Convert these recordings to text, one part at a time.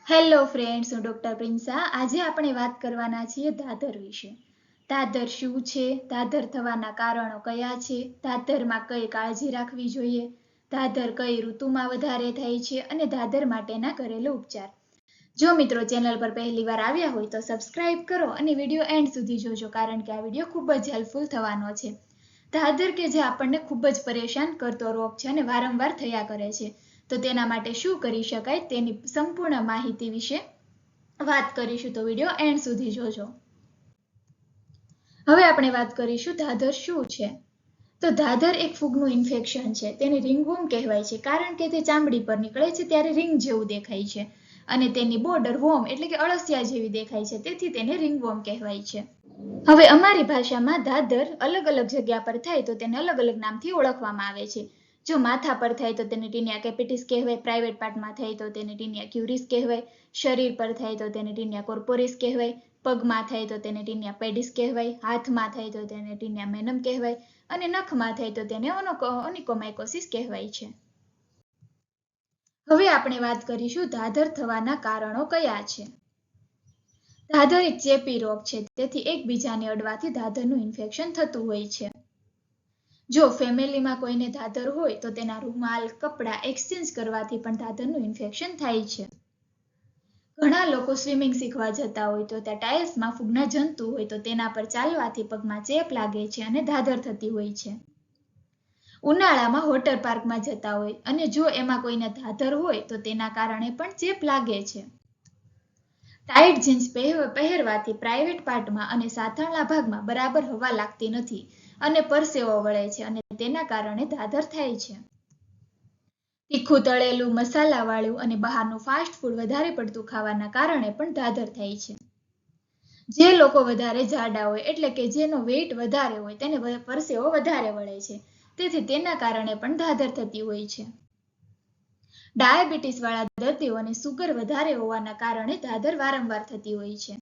Hello friends, હું doctor Prinsa. આજે આપણે વાત કરવાના છીએ ધાધર વિશે. ધાધર શું છે, ધાધર થવાના કારણો કયા છે, ધાધરમાં કઈ કાળજી રાખવી જોઈએ, ધાધર કઈ ઋતુમાં વધારે થાય છે અને ધાધર માટેના ઘરેલું ઉપચાર. જો મિત્રો ચેનલ પર પહેલી વાર આવ્યા હોય તો સબસ્ક્રાઇબ કરો અને વિડીયો એન્ડ સુધી જોજો, કારણ કે આ વિડીયો ખૂબ જ હેલ્પફુલ થવાનો છે. ધાધર કે જે આપણને ખૂબ જ પરેશાન કરતો રોગ છે અને વારંવાર થયા કરે છે, તો તેના માટે શું કરી શકાય તેની સંપૂર્ણ માહિતી વિશે વાત કરીશું, તો વિડીયો એન્ડ સુધી જોજો. હવે આપણે વાત કરીશું ધાધર શું છે. તો ધાધર એક ફૂગનું ઇન્ફેક્શન છે. તેને રિંગવોર્મ કહેવાય છે, કારણ કે તે ચામડી પર નીકળે છે ત્યારે રિંગ જેવું દેખાય છે અને તેની બોર્ડર વોર્મ એટલે કે અળસિયા જેવી દેખાય છે, તેથી તેને રિંગવોર્મ કહેવાય છે. હવે અમારી ભાષામાં ધાધર અલગ અલગ જગ્યા પર થાય તો તેને અલગ અલગ નામથી ઓળખવામાં આવે છે. જો માથા પર થાય તો તેને ટીનિયા કેપિટિસ કહેવાય, પ્રાઇવેટ પાર્ટમાં થાય તો તેને ટીનિયા ક્યુરિસ કહેવાય, શરીર પર થાય તો તેને ટીનિયા કોર્પોરિસ કહેવાય, પગમાં થાય તો તેને ટીનિયા પેડિસ કહેવાય, હાથમાં થાય તો તેને ટીનિયા મેનમ કહેવાય અને નખમાં થાય તો તેને ઓનિકોમાઇકોસિસ કહેવાય છે. હવે આપણે વાત કરીશું ધાધર થવાના કારણો કયા છે. ધાધર એક ચેપી રોગ છે, તેથી એકબીજાને અડવાથી ધાધરનું ઇન્ફેક્શન થતું હોય છે. જો ફેમિલીમાં કોઈને ધાધર હોય તો તેના રૂમાલ, કપડાં એક્સચેન્જ કરવાથી પણ ધાધરનું ઇન્ફેક્શન થાય છે. ઘણા લોકો સ્વિમિંગ શીખવા જતા હોય તો ત્યાં ટાઇલ્સમાં ફૂગના જંતુ હોય તો તેના પર ચાલવાથી પગમાં ચેપ લાગે છે અને ધાધર થતી હોય છે. ઉનાળામાં વોટર પાર્કમાં જતા હોય અને જો એમાં કોઈને ધાધર હોય તો તેના કારણે પણ ચેપ લાગે છે. ટાઇટ જીન્સ પહેરવાથી પ્રાઇવેટ પાર્ટમાં અને સાથળના ભાગમાં બરાબર હવા લાગતી નથી અને પરસેવો વળે છે અને તેના કારણે ધાધર થાય છે. તીખું તળેલું, મસાલાવાળું અને બહારનું ફાસ્ટ ફૂડ વધારે પડતું ખાવાના કારણે પણ ધાધર થાય છે. જે લોકો વધારે જાડા હોય એટલે કે જેનો વેઇટ વધારે હોય તેને પરસેવો વધારે વળે છે, તેથી તેના કારણે પણ ધાધર થતી હોય છે. ડાયાબિટીસ વાળા દર્દીઓને સુગર વધારે હોવાના કારણે ધાધર વારંવાર થતી હોય છે.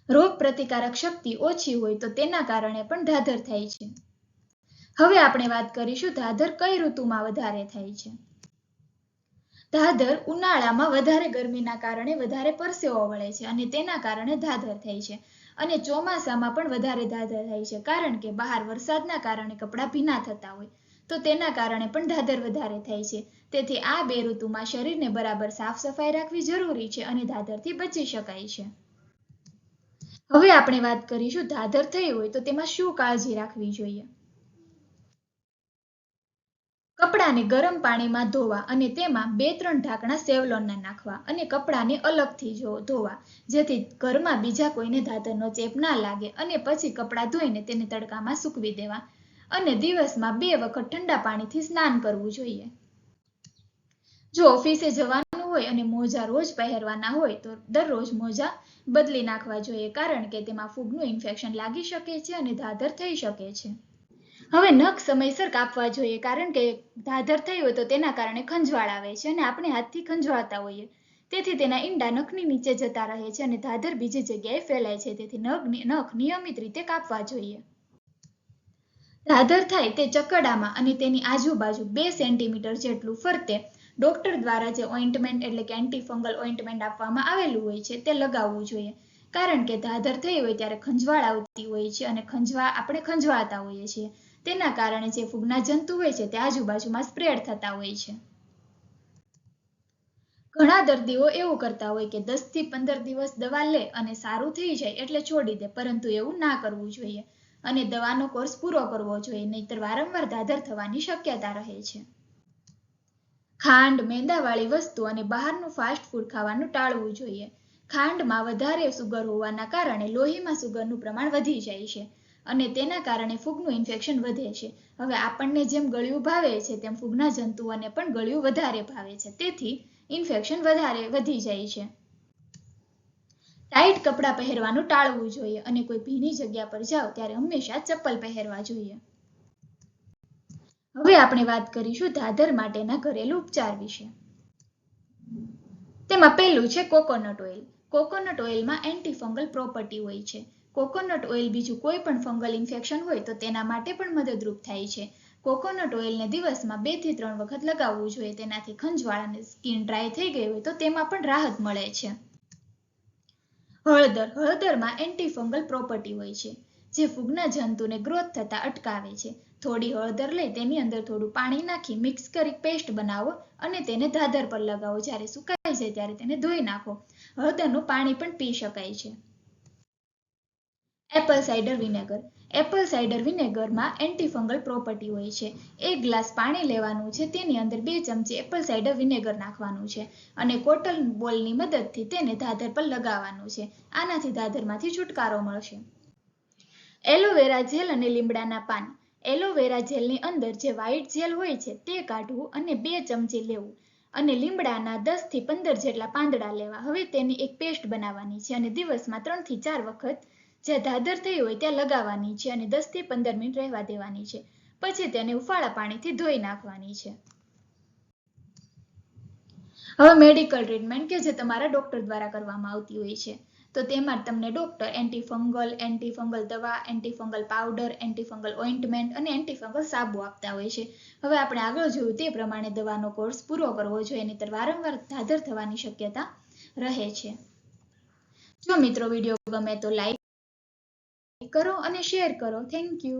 રોગ પ્રતિકારક શક્તિ ઓછી હોય તો તેના કારણે પણ ધાધર થાય છે. હવે આપણે વાત કરીશું ધાધર કઈ ઋતુમાં વધારે થાય છે. ધાધર ઉનાળામાં વધારે ગરમીના કારણે વધારે પરસેવો વળે છે અને તેના કારણે ધાધર થાય છે અને ચોમાસામાં પણ વધારે ધાધર થાય છે, કારણ કે બહાર વરસાદના કારણે કપડાં ભીના થતા હોય તો તેના કારણે પણ ધાધર વધારે થાય છે. તેથી આ બે ઋતુમાં શરીરને બરાબર સાફ સફાઈ રાખવી જરૂરી છે અને ધાધરથી બચી શકાય છે. હવે આપણે વાત કરીશું ધાધર થઈ હોય તો તેમાં શું કાળજી રાખવી જોઈએ. કપડાને ગરમ પાણીમાં ધોવા અને તેમાં 2-3 ઢાંકણા સેવલોનના નાખવા અને કપડાને અલગથી ધોવા, જેથી ઘરમાં બીજા કોઈને ધાધરનો ચેપ ના લાગે, અને પછી કપડાં ધોઈને તેને તડકામાં સૂકવી દેવા અને દિવસમાં 2 વખત ઠંડા પાણીથી સ્નાન કરવું જોઈએ. જો ઓફિસે જવાનું હોય અને મોજા રોજ પહેરવાના હોય તો દરરોજ મોજા બદલી નાખવા જોઈએ, કારણ કે તેમાં ફૂગનું ઇન્ફેક્શન લાગી શકે છે અને ધાધર થઈ શકે છે. હવે નખ સમયસર કાપવા જોઈએ, કારણ કે ધાધર થઈ હોય તો તેના કારણે ખંજવાળ આવે છે અને આપણે હાથથી ખંજવાળતા હોઈએ, તેથી તેના ઈંડા નખની નીચે જતા રહે છે અને ધાધર બીજી જગ્યાએ ફેલાય છે, તેથી નખ નિયમિત રીતે કાપવા જોઈએ. ધાધર થાય તે ચકડામાં અને તેની આજુબાજુ 2 સેન્ટીમીટર જેટલું ફરતે ડોક્ટર દ્વારા જે ઓઇન્ટમેન્ટ એટલે કે એન્ટીફંગલ ઓઇન્ટમેન્ટ આપવામાં આવેલું હોય છે તે લગાવવું જોઈએ, કારણ કે ધાધર થઈ હોય ત્યારે ખંજવાળ આવતી હોય છે અને આપણે ખંજવાળતા હોઈએ છીએ, તેના કારણે જે ફૂગના જંતુ હોય છે તે આજુબાજુમાં સ્પ્રેડ થતા હોય છે. ઘણા દર્દીઓ એવું કરતા હોય કે 10 થી 15 દિવસ દવા લે અને સારું થઈ જાય એટલે છોડી દે, પરંતુ એવું ના કરવું જોઈએ અને દવાનો કોર્સ પૂરો કરવો જોઈએ, નહીતર વારંવાર ધાધર થવાની શક્યતા રહે છે. ખાંડ, મેંદાવાળી વસ્તુ અને બહારનું ફાસ્ટ ફૂડ ખાવાનું ટાળવું જોઈએ. ખાંડમાં વધારે સુગર હોવાના કારણે લોહીમાં સુગરનું પ્રમાણ વધી જાય છે અને તેના કારણે ફૂગનું ઇન્ફેક્શન વધે છે. હવે આપણને જેમ ગળ્યું ભાવે છે તેમ ફૂગના જંતુઓને પણ ગળ્યું વધારે ભાવે છે, તેથી ઇન્ફેક્શન વધારે વધી જાય છે. ટાઈટ કપડાં પહેરવાનું ટાળવું જોઈએ અને કોઈ ભીની જગ્યા પર જાઓ ત્યારે હંમેશા ચપ્પલ પહેરવા જોઈએ. હવે આપણે વાત કરીશું ધાધર માટેના ઘરેલું ઉપચાર વિશે. તેમાં પહેલું છે કોકોનટ ઓઇલ. કોકોનટ ઓઇલમાં એન્ટીફંગલ પ્રોપર્ટી હોય છે. કોકોનટ ઓઇલ બીજું કોઈ પણ ફંગલ ઇન્ફેક્શન હોય તો તેના માટે પણ મદદરૂપ થાય છે. કોકોનટ ઓઇલને દિવસમાં 2 થી 3 વખત લગાવવું જોઈએ. તેનાથી ખંજવાળ અને સ્કિન ડ્રાય થઈ ગઈ હોય તો તેમાં પણ રાહત મળે છે. હળદરમાં એન્ટીફંગલ પ્રોપર્ટી હોય છે, જે ફૂગના જંતુને ગ્રોથ થતા અટકાવે છે. થોડી હળદર લઈ તેની અંદર થોડું પાણી નાખી મિક્સ કરી પેસ્ટ બનાવો અને તેને ધાધર પર લગાવો. જ્યારે સુકાઈ જાય ત્યારે તેને ધોઈ નાખો. હળદરનું પાણી પણ પી શકાય છે. Apple cider vinegar. Apple cider વિનેગરમાં એન્ટીફંગલ પ્રોપર્ટી હોય છે. 1 ગ્લાસ પાણી લેવાનું છે, તેની અંદર 2 ચમચી એપલ સાઇડર વિનેગર નાખવાનું છે અને કોટન બોલની મદદથી તેને ધાધર પર લગાવવાનું છે. આનાથી ધાધરમાંથી છુટકારો મળશે. એલોવેરા જેલ અને લીમડાના પાન. એલોવેરા જેલની અંદર જે વ્હાઇટ જેલ હોય છે તે કાઢવું અને 2 ચમચી લેવું અને લીમડાના 10 થી 15 જેટલા પાંદડા લેવા. હવે તેની એક પેસ્ટ બનાવવાની છે અને દિવસમાં 3 થી 4 વખત જ્યાં ધાધર થઈ હોય ત્યાં લગાવવાની છે અને 10 થી 15 મિનિટ રહેવા દેવાની છે. પછી તેને ઉફાળા પાણીથી ધોઈ નાખવાની છે. હવે મેડિકલ ટ્રીટમેન્ટ કે જે તમારા ડોક્ટર દ્વારા કરવામાં આવતી હોય છે, તો તેમાં તમને ડોક્ટર એન્ટીફંગલ દવા, એન્ટીફંગલ પાવડર, એન્ટીફંગલ ઓઇન્ટમેન્ટ અને એન્ટીફંગલ સાબુ આપતા હોય છે. હવે આપણે આગળ જોયું તે પ્રમાણે દવાનો કોર્સ પૂરો કરવો જોઈએ, નહીંતર વારંવાર ધાધર થવાની શક્યતા રહે છે. જો મિત્રો વિડીયો ગમે તો લાઈક કરો અને શેર કરો. Thank you.